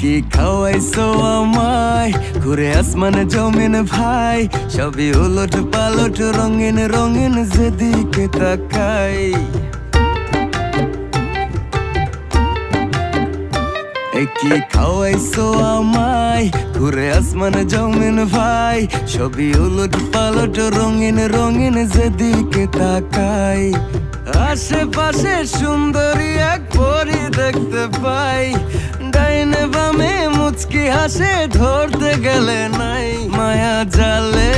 কি খাওয়াইছো আমায় ঘুরে আসমানে জমিন ভাই, সবই উলট পালট রঙিন রঙিন যেদিকে তাকাই। কি খাওয়াইছো আমায় ঘুরে আসমানে জমিন ভাই, সবই উলট পালট রঙিন রঙিন যেদিকে তাকাই। আশেপাশে সুন্দরী এক পরি দেখতে পাই, ডাইনে বামে মুচকি হাসে ধরতে গেলে নাই। মায়া জালে